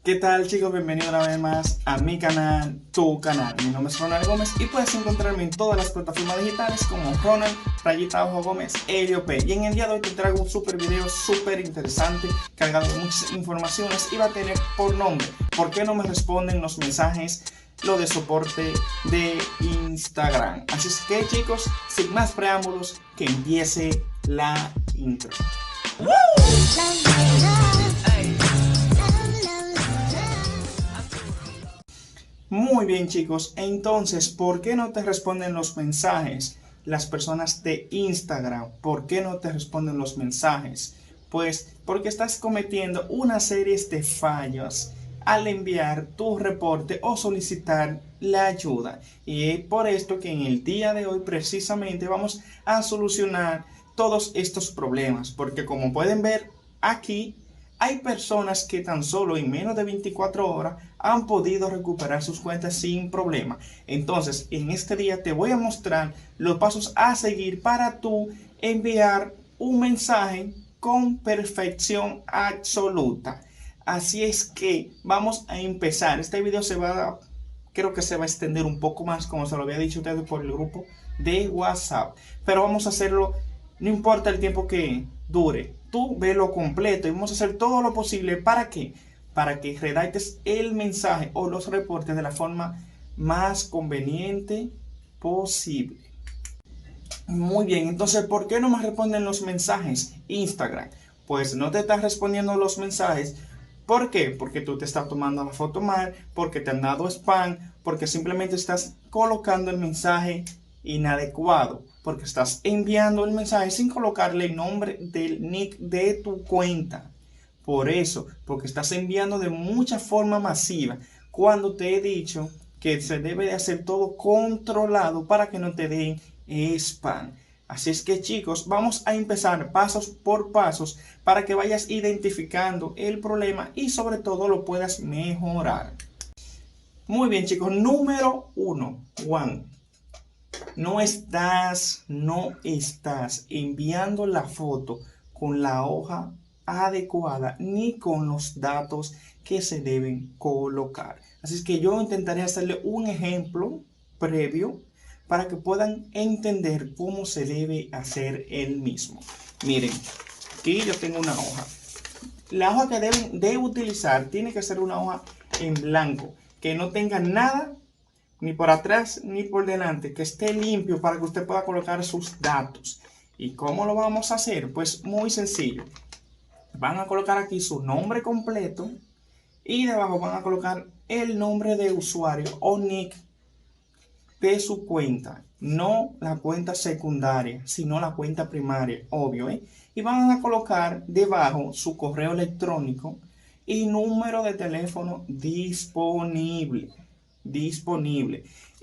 ¿Qué tal, chicos? Bienvenidos una vez más a mi canal, tu canal. Mi nombre es Ronald Gómez y puedes encontrarme en todas las plataformas digitales como Ronald, Rayita Ojo Gómez, Helio P. Y en el día de hoy te traigo un super video súper interesante, cargado de muchas informaciones y va a tener por nombre ¿por qué no me responden los mensajes? Lo de soporte de Instagram. Así es que, chicos, sin más preámbulos, que empiece la intro. Muy bien, chicos, entonces, ¿por qué no te responden los mensajes? Las personas de Instagram, ¿por qué no te responden los mensajes? Pues porque estás cometiendo una serie de fallos al enviar tu reporte o solicitar la ayuda. Y es por esto que en el día de hoy precisamente vamos a solucionar todos estos problemas. Porque como pueden ver aquí, hay personas que tan solo en menos de 24 horas han podido recuperar sus cuentas sin problema. Entonces, en este día te voy a mostrar los pasos a seguir para tú enviar un mensaje con perfección absoluta. Así es que vamos a empezar. Este video creo que se va a extender un poco más, como se lo había dicho a ustedes por el grupo de WhatsApp. Pero vamos a hacerlo, no importa el tiempo que dure. Tú velo completo y vamos a hacer todo lo posible. ¿Para qué? Para que redactes el mensaje o los reportes de la forma más conveniente posible. Muy bien, entonces, ¿por qué no me responden los mensajes Instagram? Pues no te estás respondiendo los mensajes. ¿Por qué? Porque tú te estás tomando la foto mal, porque te han dado spam, porque simplemente estás colocando el mensaje inadecuado, porque estás enviando el mensaje sin colocarle el nombre del nick de tu cuenta. Por eso, porque estás enviando de mucha forma masiva, cuando te he dicho que se debe de hacer todo controlado para que no te den spam. Así es que, chicos, vamos a empezar pasos por pasos para que vayas identificando el problema y sobre todo lo puedas mejorar. Muy bien, chicos, número uno, one. No estás enviando la foto con la hoja adecuada ni con los datos que se deben colocar. Así es que yo intentaré hacerle un ejemplo previo para que puedan entender cómo se debe hacer el mismo. Miren, aquí yo tengo una hoja. La hoja que deben de utilizar tiene que ser una hoja en blanco, que no tenga nada ni por atrás ni por delante, que esté limpio para que usted pueda colocar sus datos. ¿Y cómo lo vamos a hacer? Pues muy sencillo. Van a colocar aquí su nombre completo y debajo van a colocar el nombre de usuario o nick de su cuenta. No la cuenta secundaria, sino la cuenta primaria, obvio, ¿eh? Y van a colocar debajo su correo electrónico y número de teléfono disponible.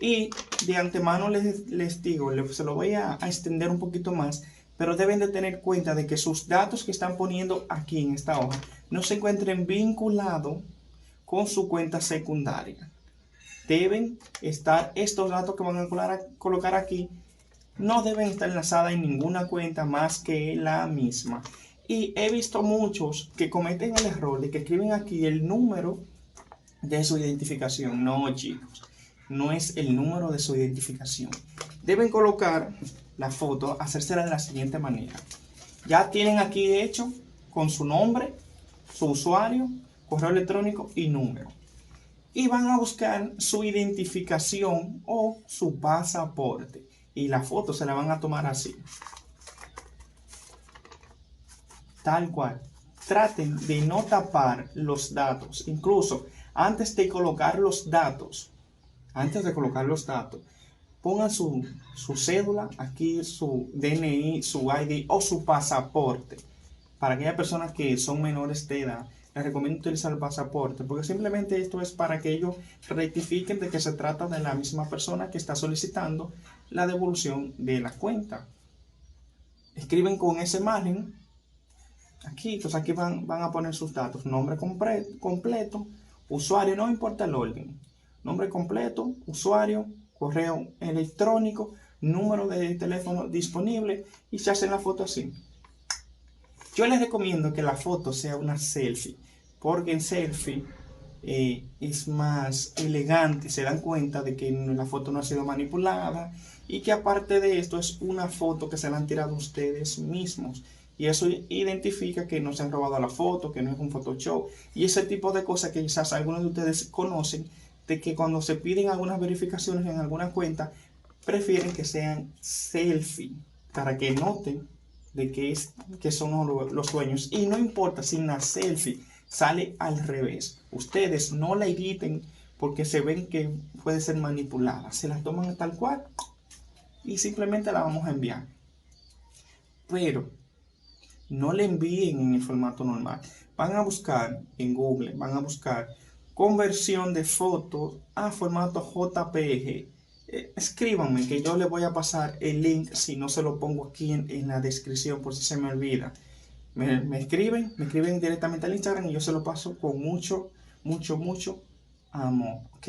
Y de antemano les digo, se lo voy a extender un poquito más, pero deben de tener cuenta de que sus datos que están poniendo aquí en esta hoja no se encuentren vinculados con su cuenta secundaria. Deben estar estos datos que van a colocar aquí, no deben estar enlazadas en ninguna cuenta más que la misma. Y he visto muchos que cometen el error de que escriben aquí el número de su identificación. No, chicos, no es el número de su identificación. Deben colocar la foto, hacérsela de la siguiente manera. Ya tienen aquí hecho con su nombre, su usuario, correo electrónico y número. Y van a buscar su identificación o su pasaporte. Y la foto se la van a tomar así. Tal cual. Traten de no tapar los datos. Incluso antes de colocar los datos, pongan su cédula, aquí su DNI, su ID o su pasaporte. Para aquellas personas que son menores de edad, les recomiendo utilizar el pasaporte, porque simplemente esto es para que ellos rectifiquen de que se trata de la misma persona que está solicitando la devolución de la cuenta. Escriben con ese margen aquí, entonces aquí van a poner sus datos, nombre completo, usuario, no importa el orden, nombre completo, usuario, correo electrónico, número de teléfono disponible y se hacen la foto así. Yo les recomiendo que la foto sea una selfie, porque en selfie es más elegante, se dan cuenta de que la foto no ha sido manipulada y que aparte de esto es una foto que se la han tirado ustedes mismos. Y eso identifica que no se han robado la foto, que no es un Photoshop. Y ese tipo de cosas que quizás algunos de ustedes conocen, de que cuando se piden algunas verificaciones en alguna cuenta, prefieren que sean selfie, para que noten de que son los dueños. Y no importa si una selfie sale al revés, ustedes no la editen porque se ven que puede ser manipulada. Se la toman tal cual y simplemente la vamos a enviar. Pero no le envíen en el formato normal. Van a buscar en Google, van a buscar conversión de fotos a formato JPG. Escríbanme que yo les voy a pasar el link, si no se lo pongo aquí en la descripción por si se me olvida. Me escriben directamente al Instagram y yo se lo paso con mucho amor, ¿ok?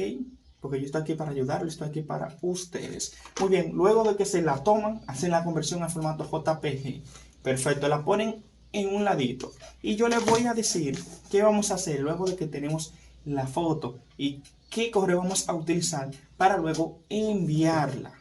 Porque yo estoy aquí para ayudarles, estoy aquí para ustedes. Muy bien, luego de que se la toman, hacen la conversión al formato JPG. Perfecto, la ponen en un ladito. Y yo les voy a decir qué vamos a hacer luego de que tenemos la foto y qué correo vamos a utilizar para luego enviarla.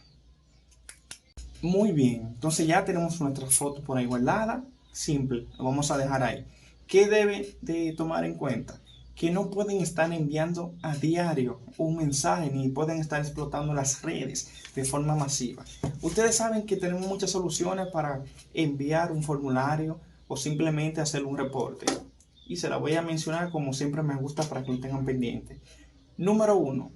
Muy bien, entonces ya tenemos nuestra foto por ahí guardada. Simple, lo vamos a dejar ahí. ¿Qué debe de tomar en cuenta? Que no pueden estar enviando a diario un mensaje ni pueden estar explotando las redes de forma masiva. Ustedes saben que tenemos muchas soluciones para enviar un formulario o simplemente hacer un reporte. Y se la voy a mencionar como siempre me gusta para que lo tengan pendiente. Número 1.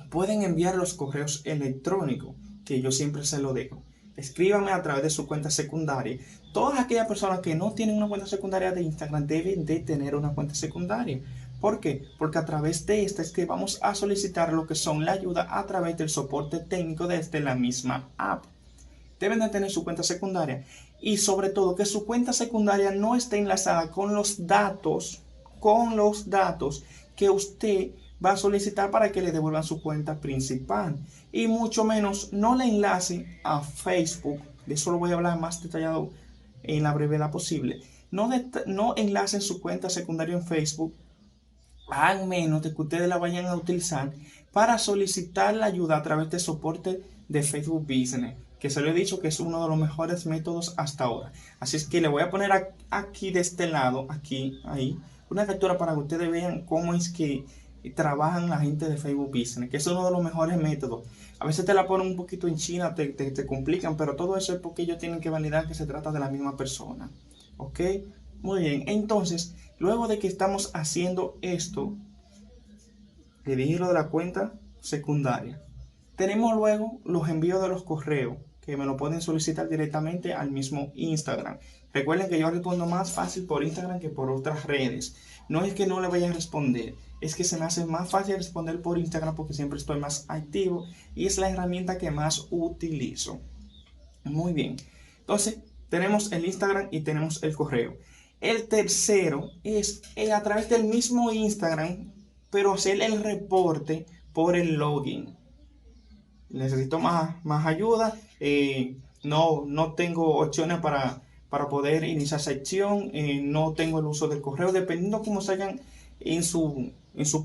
Pueden enviar los correos electrónicos, que yo siempre se lo dejo. Escríbanme a través de su cuenta secundaria. Todas aquellas personas que no tienen una cuenta secundaria de Instagram deben de tener una cuenta secundaria. ¿Por qué? Porque a través de esta es que vamos a solicitar lo que son la ayuda a través del soporte técnico desde la misma app. Deben de tener su cuenta secundaria y sobre todo que su cuenta secundaria no esté enlazada con los datos que usted va a solicitar para que le devuelvan su cuenta principal, y mucho menos no le enlace a Facebook. De eso lo voy a hablar más detallado en la brevedad posible. No enlacen su cuenta secundaria en Facebook, al menos de que ustedes la vayan a utilizar para solicitar la ayuda a través de soporte de Facebook Business, que se lo he dicho que es uno de los mejores métodos hasta ahora. Así es que le voy a poner aquí de este lado, ahí, una captura para que ustedes vean cómo es que trabajan la gente de Facebook Business, que es uno de los mejores métodos. A veces te la ponen un poquito en China, te complican, pero todo eso es porque ellos tienen que validar que se trata de la misma persona. ¿Ok? Muy bien, entonces, luego de que estamos haciendo esto, le dije lo de la cuenta secundaria. Tenemos luego los envíos de los correos, que me lo pueden solicitar directamente al mismo Instagram. Recuerden que yo respondo más fácil por Instagram que por otras redes. No es que no le vaya a responder, es que se me hace más fácil responder por Instagram porque siempre estoy más activo y es la herramienta que más utilizo. Muy bien, entonces tenemos el Instagram y tenemos el correo. El tercero es a través del mismo Instagram, pero hacer el reporte por el login. Necesito más ayuda. No tengo opciones para poder iniciar sección. No tengo el uso del correo, dependiendo cómo salgan en su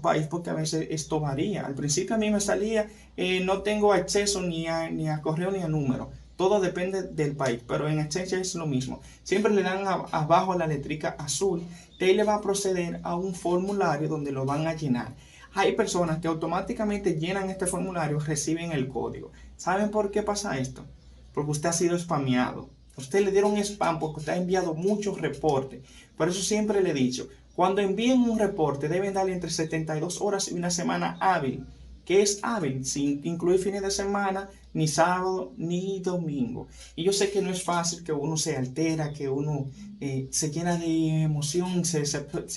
país, porque a veces esto varía. Al principio a mí me salía, no tengo acceso ni a correo ni a número. Todo depende del país, pero en Exchange es lo mismo. Siempre le dan abajo a la letrica azul, de ahí le va a proceder a un formulario donde lo van a llenar. Hay personas que automáticamente llenan este formulario, reciben el código. ¿Saben por qué pasa esto? Porque usted ha sido spameado. Usted le dieron spam porque usted ha enviado muchos reportes. Por eso siempre le he dicho, cuando envíen un reporte deben darle entre 72 horas y una semana hábil. ¿Qué es hábil? Sin incluir fines de semana, ni sábado, ni domingo. Y yo sé que no es fácil, que uno se altera, que uno se llena de emoción, se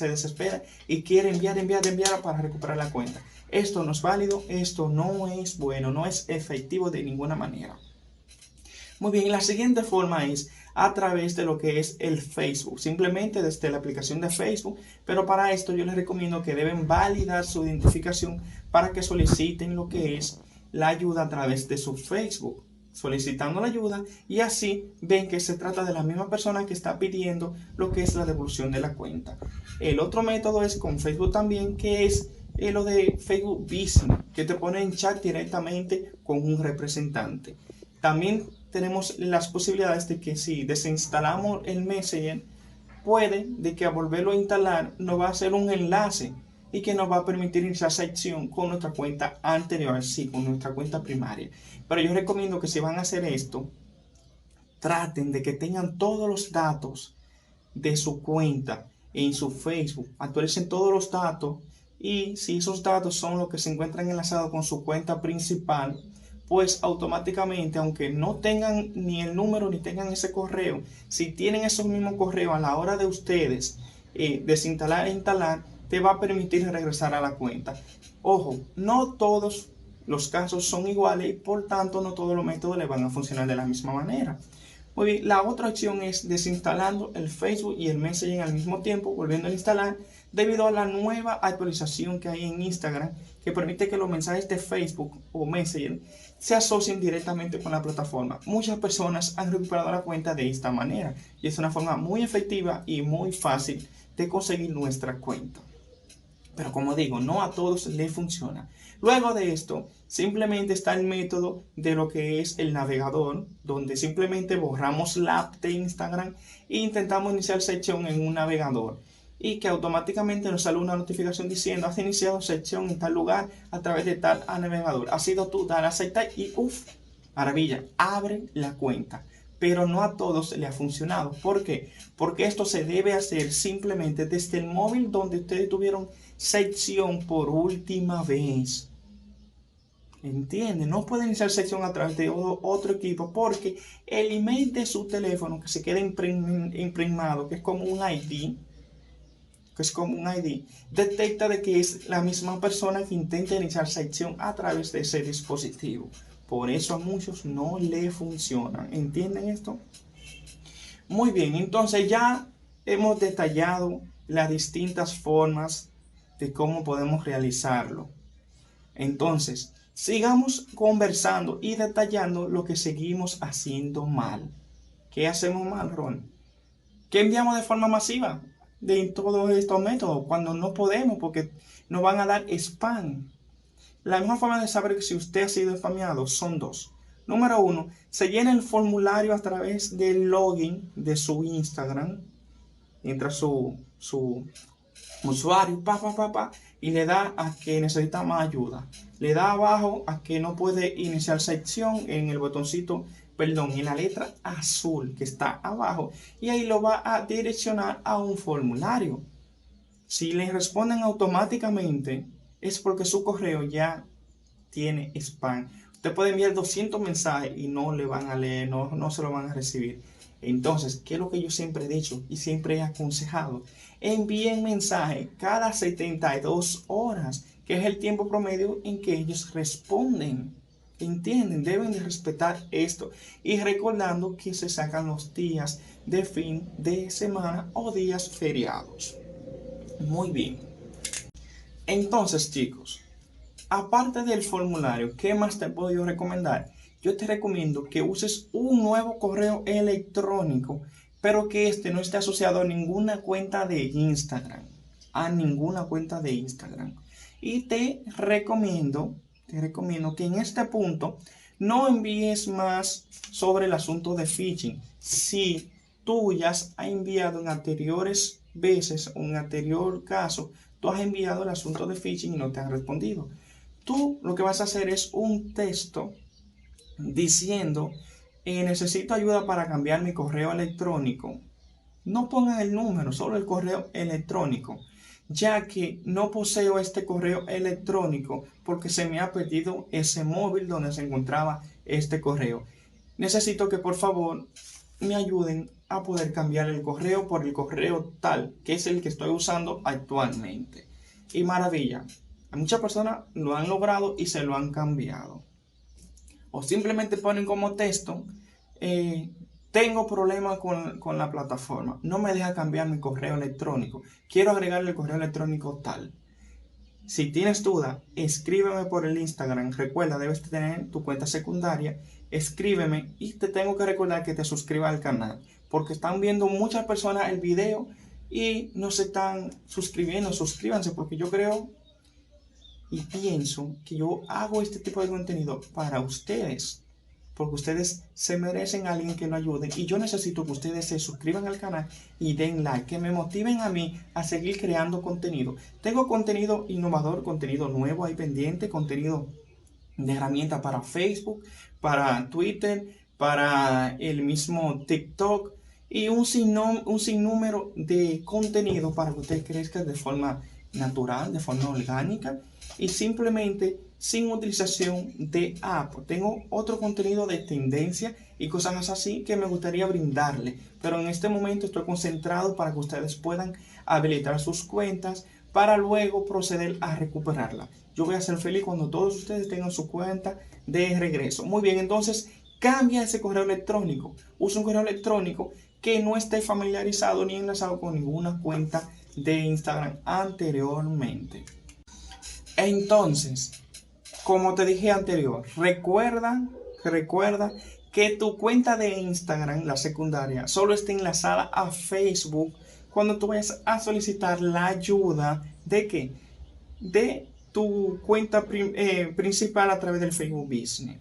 desespera y quiere enviar para recuperar la cuenta. Esto no es válido, esto no es bueno, no es efectivo de ninguna manera. Muy bien, la siguiente forma es a través de lo que es el Facebook, simplemente desde la aplicación de Facebook, pero para esto yo les recomiendo que deben validar su identificación para que soliciten lo que es la ayuda a través de su Facebook. solicitando la ayuda y así ven que se trata de la misma persona que está pidiendo lo que es la devolución de la cuenta. El otro método es con Facebook también, que es lo de Facebook Business, que te pone en chat directamente con un representante. También tenemos las posibilidades de que si desinstalamos el Messenger, puede de que a volverlo a instalar nos va a hacer un enlace y que nos va a permitir iniciar sección con nuestra cuenta anterior, sí, con nuestra cuenta primaria. Pero yo recomiendo que si van a hacer esto, traten de que tengan todos los datos de su cuenta en su Facebook, actualicen todos los datos y si esos datos son los que se encuentran enlazados con su cuenta principal, pues automáticamente, aunque no tengan ni el número ni tengan ese correo, si tienen esos mismos correos a la hora de ustedes desinstalar e instalar, te va a permitir regresar a la cuenta. Ojo, no todos los casos son iguales y por tanto no todos los métodos le van a funcionar de la misma manera. Muy bien, la otra opción es desinstalando el Facebook y el Messenger al mismo tiempo, volviendo a instalar, debido a la nueva actualización que hay en Instagram, que permite que los mensajes de Facebook o Messenger se asocien directamente con la plataforma. Muchas personas han recuperado la cuenta de esta manera y es una forma muy efectiva y muy fácil de conseguir nuestra cuenta. Pero como digo, no a todos les funciona. Luego de esto, simplemente está el método de lo que es el navegador, donde simplemente borramos la app de Instagram e intentamos iniciar sección en un navegador. Y que automáticamente nos sale una notificación diciendo: has iniciado sección en tal lugar a través de tal navegador. Has sido tú, dale a aceptar y uff, maravilla, abre la cuenta. Pero no a todos le ha funcionado. ¿Por qué? Porque esto se debe hacer simplemente desde el móvil donde ustedes tuvieron sección por última vez. ¿Entienden? No pueden iniciar sección a través de otro equipo porque el email de su teléfono que se queda impregnado, que es como un ID, detecta de que es la misma persona que intenta iniciar sección a través de ese dispositivo. Por eso a muchos no le funciona. ¿Entienden esto? Muy bien, entonces ya hemos detallado las distintas formas de cómo podemos realizarlo. Entonces, sigamos conversando y detallando lo que seguimos haciendo mal. ¿Qué hacemos mal, Ron? ¿Qué enviamos de forma masiva de todos estos métodos cuando no podemos porque nos van a dar spam? La mejor forma de saber que si usted ha sido spameado son dos. Número uno, se llena el formulario a través del login de su Instagram. Entra su usuario, y le da a que necesita más ayuda. Le da abajo a que no puede iniciar sección en el botoncito, perdón, en la letra azul que está abajo. Y ahí lo va a direccionar a un formulario. Si le responden automáticamente, es porque su correo ya tiene spam. Usted puede enviar 200 mensajes y no le van a leer, no se lo van a recibir. Entonces, ¿qué es lo que yo siempre he dicho y siempre he aconsejado? Envíen mensaje cada 72 horas, que es el tiempo promedio en que ellos responden. ¿Entienden? Deben de respetar esto. Y recordando que se sacan los días de fin de semana o días feriados. Muy bien. Entonces, chicos, aparte del formulario, ¿qué más te puedo yo recomendar? Yo te recomiendo que uses un nuevo correo electrónico, pero que este no esté asociado a ninguna cuenta de Instagram. A ninguna cuenta de Instagram. Y te recomiendo que en este punto no envíes más sobre el asunto de phishing. Si tú ya has enviado en anteriores veces o en anterior caso, tú has enviado el asunto de phishing y no te han respondido. Tú lo que vas a hacer es un texto diciendo: necesito ayuda para cambiar mi correo electrónico. No pongan el número, solo el correo electrónico, ya que no poseo este correo electrónico porque se me ha perdido ese móvil donde se encontraba este correo. Necesito que por favor me ayuden a poder cambiar el correo por el correo tal, que es el que estoy usando actualmente. Y maravilla, muchas personas lo han logrado y se lo han cambiado. O simplemente ponen como texto: tengo problemas con la plataforma, no me deja cambiar mi correo electrónico, quiero agregarle el correo electrónico tal. Si tienes duda, escríbeme por el Instagram. Recuerda, debes tener tu cuenta secundaria. Escríbeme y te tengo que recordar que te suscribas al canal. Porque están viendo muchas personas el video y no se están suscribiendo. Suscríbanse porque yo creo y pienso que yo hago este tipo de contenido para ustedes, porque ustedes se merecen a alguien que lo ayude y yo necesito que ustedes se suscriban al canal y den like, que me motiven a mí a seguir creando contenido. Tengo contenido innovador, contenido nuevo ahí pendiente, contenido de herramienta para Facebook, para Twitter, para el mismo TikTok y un sinnúmero de contenido para que usted crezca de forma natural, de forma orgánica y simplemente sin utilización de app. Tengo otro contenido de tendencia y cosas así que me gustaría brindarle, pero en este momento estoy concentrado para que ustedes puedan habilitar sus cuentas para luego proceder a recuperarla. Yo voy a ser feliz cuando todos ustedes tengan su cuenta de regreso. Muy bien, entonces cambia ese correo electrónico. Usa un correo electrónico que no esté familiarizado ni enlazado con ninguna cuenta de Instagram anteriormente. Entonces, como te dije anterior, recuerda que tu cuenta de Instagram, la secundaria, solo esté enlazada a Facebook cuando tú vayas a solicitar la ayuda de ¿qué? De tu cuenta principal a través del Facebook Business.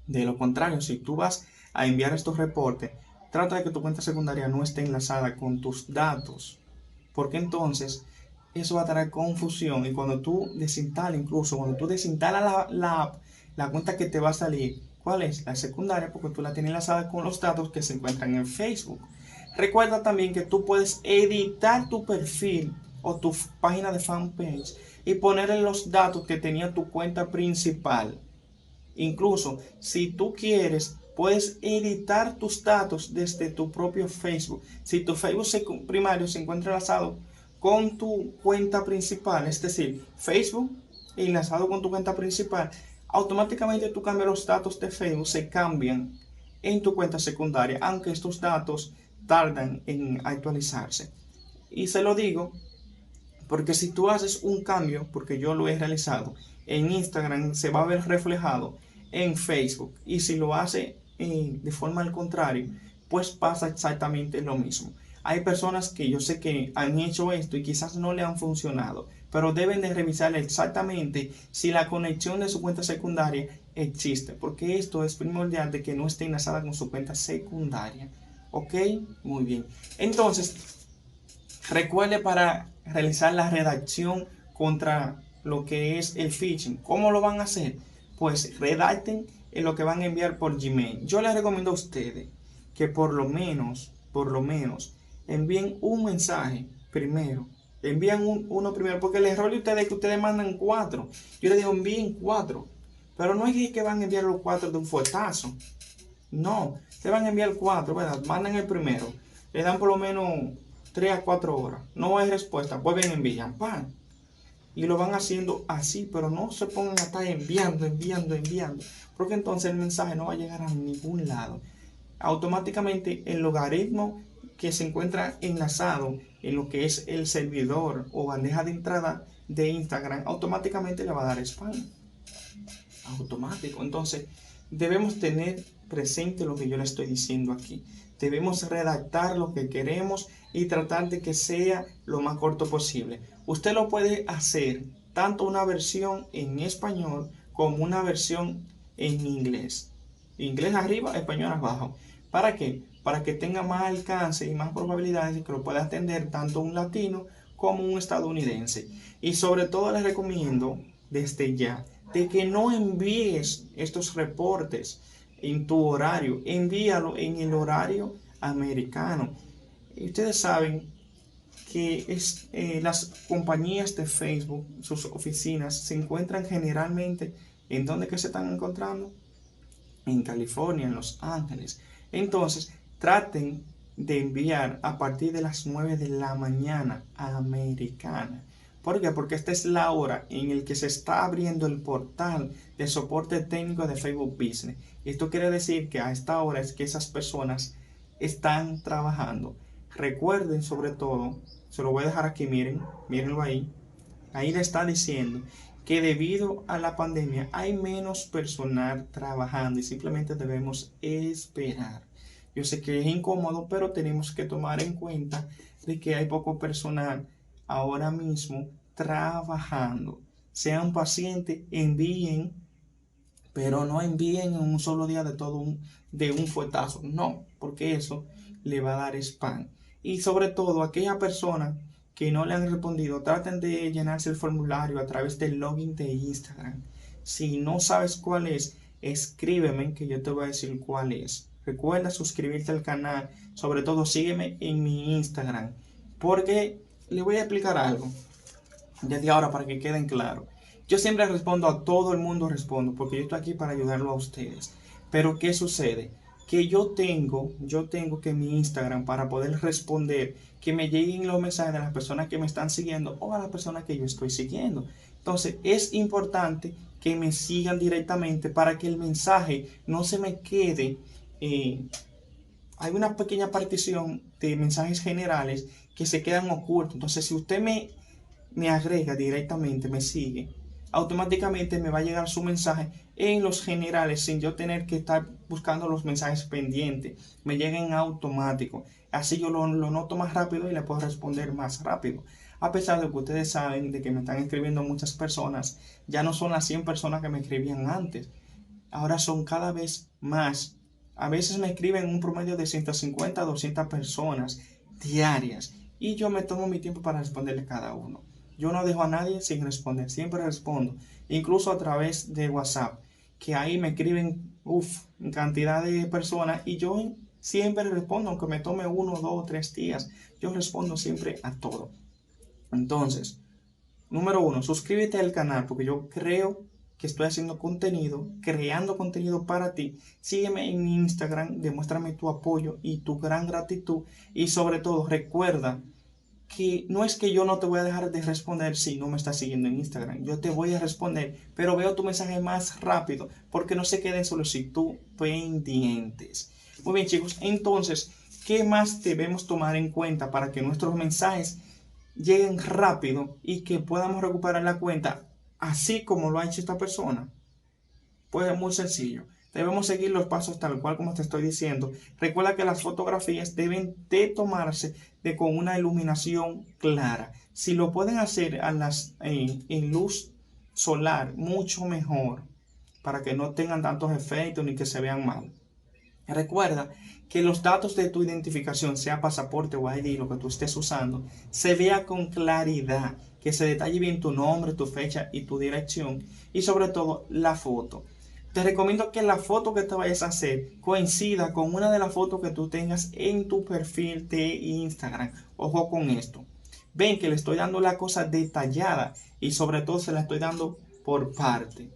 De lo contrario, si tú vas a enviar estos reportes, trata de que tu cuenta secundaria no esté enlazada con tus datos, porque entonces eso va a traer confusión y cuando tú desinstalas, incluso cuando tú desinstalas la app, la cuenta que te va a salir, ¿cuál es? La secundaria, porque tú la tienes enlazada con los datos que se encuentran en Facebook. Recuerda también que tú puedes editar tu perfil o tu página de fanpage y ponerle los datos que tenía tu cuenta principal. Incluso si tú quieres, puedes editar tus datos desde tu propio Facebook. Si tu Facebook primario se encuentra enlazado con tu cuenta principal, es decir, Facebook enlazado con tu cuenta principal, automáticamente tú cambias los datos de Facebook, se cambian en tu cuenta secundaria, aunque estos datos tardan en actualizarse. Y se lo digo porque si tú haces un cambio, porque yo lo he realizado, en Instagram se va a ver reflejado en Facebook. Y si lo hace de forma al contrario, pues pasa exactamente lo mismo. Hay personas que yo sé que han hecho esto y quizás no le han funcionado, pero deben de revisar exactamente si la conexión de su cuenta secundaria existe, porque esto es primordial de que no esté enlazada con su cuenta secundaria. ¿Ok? Muy bien. Entonces, recuerde para realizar la redacción contra lo que es el phishing. ¿Cómo lo van a hacer? Pues redacten en lo que van a enviar por Gmail. Yo les recomiendo a ustedes que por lo menos, envíen un mensaje primero. Envían uno primero, porque el error de ustedes es que ustedes mandan 4. Yo les digo envíen 4. Pero no es que van a enviar los 4 de un fuetazo. No, se van a enviar 4, ¿verdad? Mandan el primero. Le dan por lo menos 3 a 4 horas. No hay respuesta, vuelven a enviar. ¡Pam! Y lo van haciendo así, pero no se pongan a estar enviando. Porque entonces el mensaje no va a llegar a ningún lado. Automáticamente el logaritmo que se encuentra enlazado en lo que es el servidor o bandeja de entrada de Instagram, automáticamente le va a dar spam. Automático. Entonces, debemos tener presente lo que yo le estoy diciendo aquí. Debemos redactar lo que queremos y tratar de que sea lo más corto posible. Usted lo puede hacer tanto una versión en español como una versión en inglés. Inglés arriba, español abajo. ¿Para qué? Para que tenga más alcance y más probabilidades de que lo pueda atender tanto un latino como un estadounidense. Y sobre todo les recomiendo desde ya de que no envíes estos reportes en tu horario, envíalo en el horario americano. Y ustedes saben que las compañías de Facebook, sus oficinas, se encuentran generalmente en donde que se están encontrando, en California, en Los Ángeles. Entonces, traten de enviar a partir de las 9 de la mañana americana. ¿Por qué? Porque esta es la hora en la que se está abriendo el portal de soporte técnico de Facebook Business. Esto quiere decir que a esta hora es que esas personas están trabajando. Recuerden sobre todo, se lo voy a dejar aquí, mírenlo ahí. Ahí le está diciendo que debido a la pandemia hay menos personal trabajando y simplemente debemos esperar. Yo sé que es incómodo, pero tenemos que tomar en cuenta de que hay poco personal ahora mismo trabajando. Sean pacientes, envíen, pero no envíen en un solo día de un fuetazo. No, porque eso le va a dar spam. Y sobre todo, aquella persona que no le han respondido, traten de llenarse el formulario a través del login de Instagram. Si no sabes cuál es, escríbeme que yo te voy a decir cuál es. Recuerda suscribirte al canal, sobre todo sígueme en mi Instagram, porque le voy a explicar algo desde ahora para que queden claros. Yo siempre respondo a todo el mundo, respondo, porque yo estoy aquí para ayudarlo a ustedes. Pero ¿qué sucede? Que yo tengo que mi Instagram para poder responder, que me lleguen los mensajes de las personas que me están siguiendo o a las personas que yo estoy siguiendo. Entonces es importante que me sigan directamente para que el mensaje no se me quede. Hay una pequeña partición de mensajes generales que se quedan ocultos. Entonces si usted me agrega directamente, me sigue, automáticamente me va a llegar su mensaje en los generales sin yo tener que estar buscando los mensajes pendientes. Me llegan en automático. Así yo lo noto más rápido y le puedo responder más rápido. A pesar de que ustedes saben de que me están escribiendo muchas personas, ya no son las 100 personas que me escribían antes. Ahora son cada vez más. A veces me escriben un promedio de 150 a 200 personas diarias y yo me tomo mi tiempo para responderle cada uno. Yo no dejo a nadie sin responder, siempre respondo, incluso a través de WhatsApp, que ahí me escriben, en cantidad de personas y yo siempre respondo, aunque me tome 1, 2, 3 días, yo respondo siempre a todo. Entonces, número uno, suscríbete al canal porque yo creo que estoy haciendo contenido, creando contenido para ti. Sígueme en mi Instagram, demuéstrame tu apoyo y tu gran gratitud. Y sobre todo, recuerda que no es que yo no te voy a dejar de responder si no me estás siguiendo en Instagram. Yo te voy a responder, pero veo tu mensaje más rápido porque no se queden solicitud pendientes. Muy bien, chicos, entonces, ¿qué más debemos tomar en cuenta para que nuestros mensajes lleguen rápido y que podamos recuperar la cuenta así como lo ha hecho esta persona? Pues es muy sencillo. Debemos seguir los pasos tal cual como te estoy diciendo. Recuerda que las fotografías deben de tomarse con una iluminación clara. Si lo pueden hacer en luz solar, mucho mejor, para que no tengan tantos efectos ni que se vean mal. Recuerda que los datos de tu identificación, sea pasaporte o ID, lo que tú estés usando, se vea con claridad, que se detalle bien tu nombre, tu fecha y tu dirección y sobre todo la foto. Te recomiendo que la foto que te vayas a hacer coincida con una de las fotos que tú tengas en tu perfil de Instagram. Ojo con esto. Ven que le estoy dando la cosa detallada y sobre todo se la estoy dando por parte,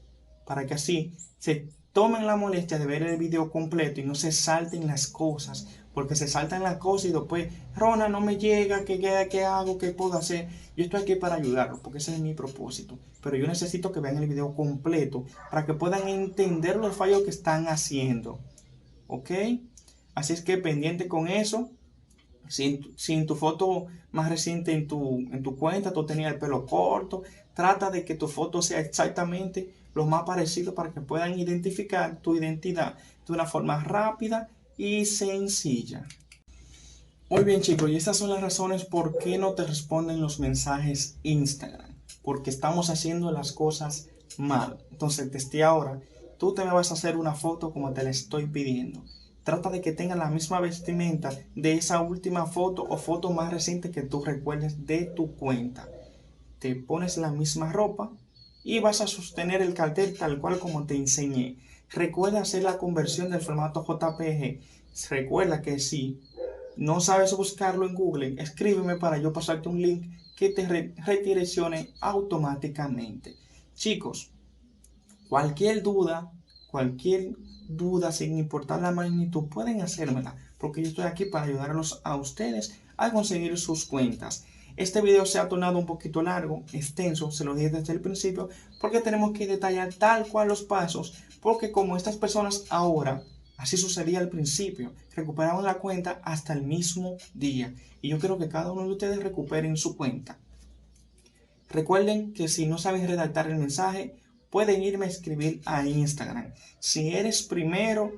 para que así se tomen la molestia de ver el video completo y no se salten las cosas, porque se saltan las cosas y después, Rona, no me llega, ¿qué hago? ¿Qué puedo hacer? Yo estoy aquí para ayudarlos, porque ese es mi propósito, pero yo necesito que vean el video completo para que puedan entender los fallos que están haciendo, ¿ok? Así es que pendiente con eso. Si en tu foto más reciente en tu cuenta tú tenías el pelo corto, trata de que tu foto sea exactamente lo más parecido para que puedan identificar tu identidad de una forma rápida y sencilla. Muy bien, chicos, y estas son las razones por qué no te responden los mensajes Instagram. Porque estamos haciendo las cosas mal. Entonces, desde ahora, tú te me vas a hacer una foto como te la estoy pidiendo. Trata de que tenga la misma vestimenta de esa última foto o foto más reciente que tú recuerdes de tu cuenta. Te pones la misma ropa y vas a sostener el cartel tal cual como te enseñé. Recuerda hacer la conversión del formato JPG. Recuerda que si no sabes buscarlo en Google, escríbeme para yo pasarte un link que te redireccione automáticamente. Chicos, cualquier duda, cualquier duda sin importar la magnitud, pueden hacérmela, porque yo estoy aquí para ayudarlos a ustedes a conseguir sus cuentas. Este video se ha tornado un poquito largo, extenso, se lo dije desde el principio, porque tenemos que detallar tal cual los pasos, porque como estas personas ahora, así sucedía al principio, recuperaban la cuenta hasta el mismo día. Y yo quiero que cada uno de ustedes recuperen su cuenta. Recuerden que si no saben redactar el mensaje, pueden irme a escribir a Instagram. Si eres primero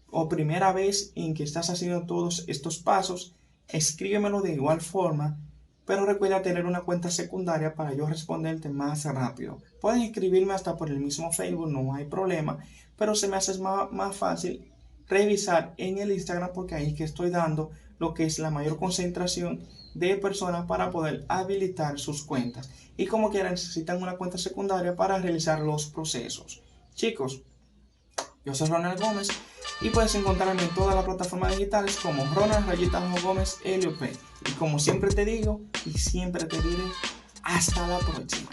o primera vez en que estás haciendo todos estos pasos, escríbemelo de igual forma, pero recuerda tener una cuenta secundaria para yo responderte más rápido. Pueden escribirme hasta por el mismo Facebook, no hay problema, pero se me hace más fácil revisar en el Instagram porque ahí es que estoy dando lo que es la mayor concentración de personas para poder habilitar sus cuentas. Y como quiera necesitan una cuenta secundaria para realizar los procesos. Chicos, yo soy Ronald Gómez y puedes encontrarme en todas las plataformas digitales como Ronald Gómez LOP. Y como siempre te digo y siempre te diré, hasta la próxima.